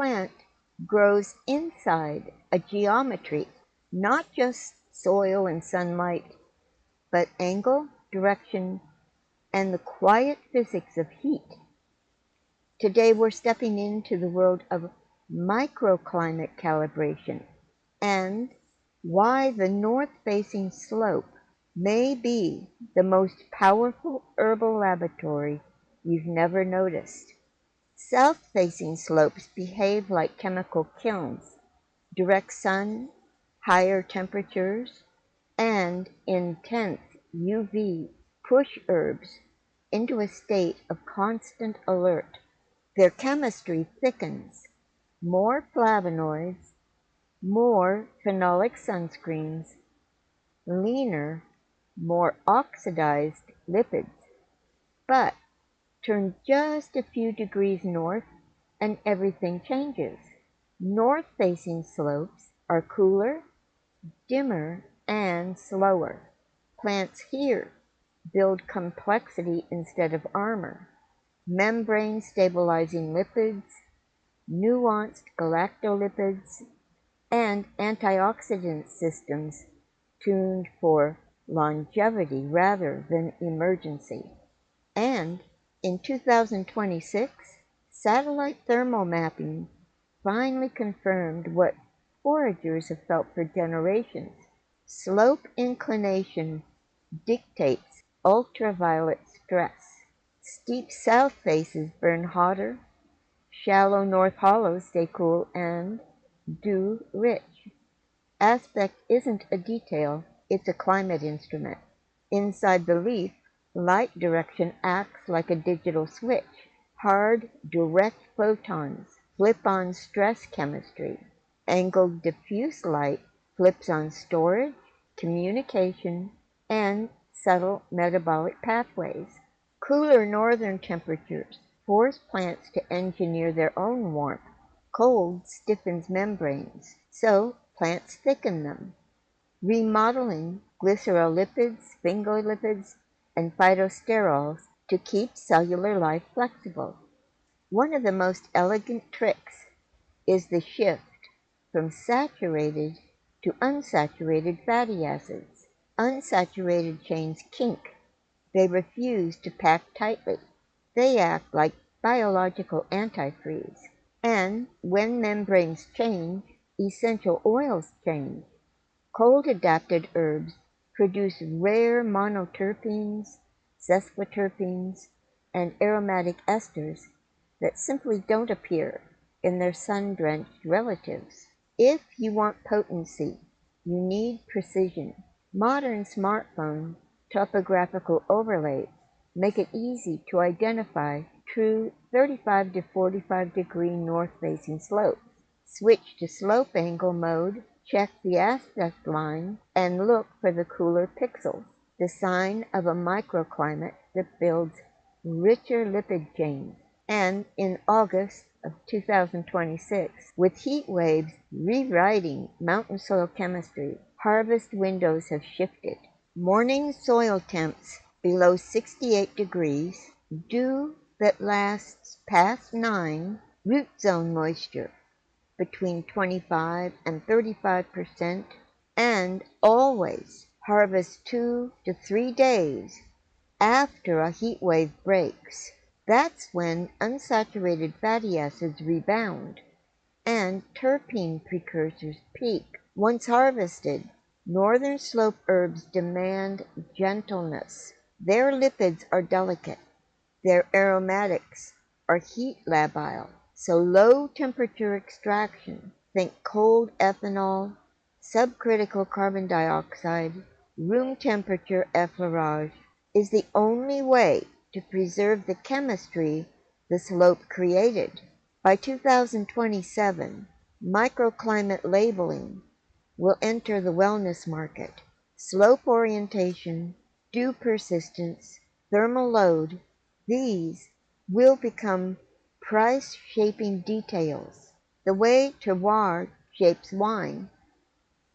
plant grows inside a geometry, not just soil and sunlight, but angle, direction, and the quiet physics of heat. Today we're stepping into the world of microclimate calibration and why the north-facing slope may be the most powerful herbal laboratory you've never noticed. South-facing slopes behave like chemical kilns. Direct sun, higher temperatures, and intense UV push herbs into a state of constant alert. Their chemistry thickens. More flavonoids, more phenolic sunscreens, leaner, more oxidized lipids. But turn just a few degrees north and everything changes. North-facing slopes are cooler, dimmer, and slower. Plants here build complexity instead of armor, membrane-stabilizing lipids, nuanced galactolipids, and antioxidant systems tuned for longevity rather than emergency. And in 2026, satellite thermal mapping finally confirmed what foragers have felt for generations. Slope inclination dictates ultraviolet stress. Steep south faces burn hotter, shallow north hollows stay cool and dew-rich. Aspect isn't a detail, it's a climate instrument. Inside the leaf, light direction acts like a digital switch. Hard, direct photons flip on stress chemistry. Angled diffuse light flips on storage, communication, and subtle metabolic pathways. Cooler northern temperatures force plants to engineer their own warmth. Cold stiffens membranes, so plants thicken them, remodeling glycerolipids, sphingolipids, and phytosterols to keep cellular life flexible. One of the most elegant tricks is the shift from saturated to unsaturated fatty acids. Unsaturated chains kink. They refuse to pack tightly. They act like biological antifreeze. And when membranes change, essential oils change. Cold-adapted herbs produce rare monoterpenes, sesquiterpenes, and aromatic esters that simply don't appear in their sun-drenched relatives. If you want potency, you need precision. Modern smartphone topographical overlays make it easy to identify true 35 to 45 degree north-facing slopes. Switch to slope angle mode, check the aspect line, and look for the cooler pixels, the sign of a microclimate that builds richer lipid chains. And in August of 2026, with heat waves rewriting mountain soil chemistry, harvest windows have shifted. Morning soil temps below 68 degrees, dew that lasts past 9, root zone moisture between 25 and 35%, and always harvest 2 to 3 days after a heat wave breaks. That's when unsaturated fatty acids rebound and terpene precursors peak. Once harvested, northern slope herbs demand gentleness. Their lipids are delicate. Their aromatics are heat labile. So low temperature extraction, think cold ethanol, subcritical carbon dioxide, room temperature effleurage, is the only way to preserve the chemistry the slope created. By 2027, microclimate labeling will enter the wellness market. Slope orientation, dew persistence, thermal load, these will become price-shaping details. The way terroir shapes wine.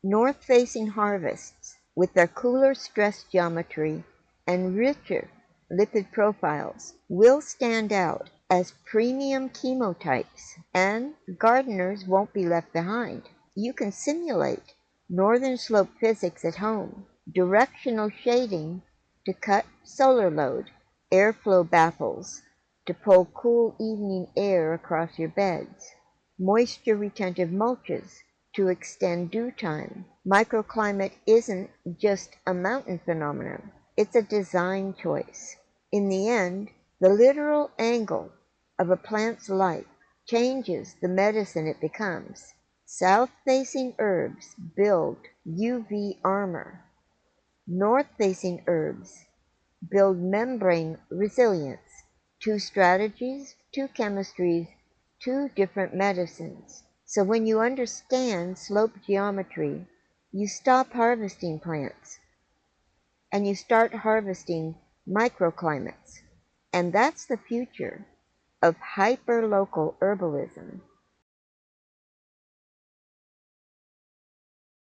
North-facing harvests, with their cooler stress geometry and richer lipid profiles, will stand out as premium chemotypes, and gardeners won't be left behind. You can simulate northern slope physics at home, directional shading to cut solar load, airflow baffles to pull cool evening air across your beds, moisture retentive mulches to extend dew time. Microclimate isn't just a mountain phenomenon, it's a design choice. In the end, the literal angle of a plant's life changes the medicine it becomes. South-facing herbs build UV armor. North-facing herbs build membrane resilience. Two strategies, two chemistries, two different medicines. So when you understand slope geometry, you stop harvesting plants and you start harvesting microclimates. And that's the future of hyperlocal herbalism.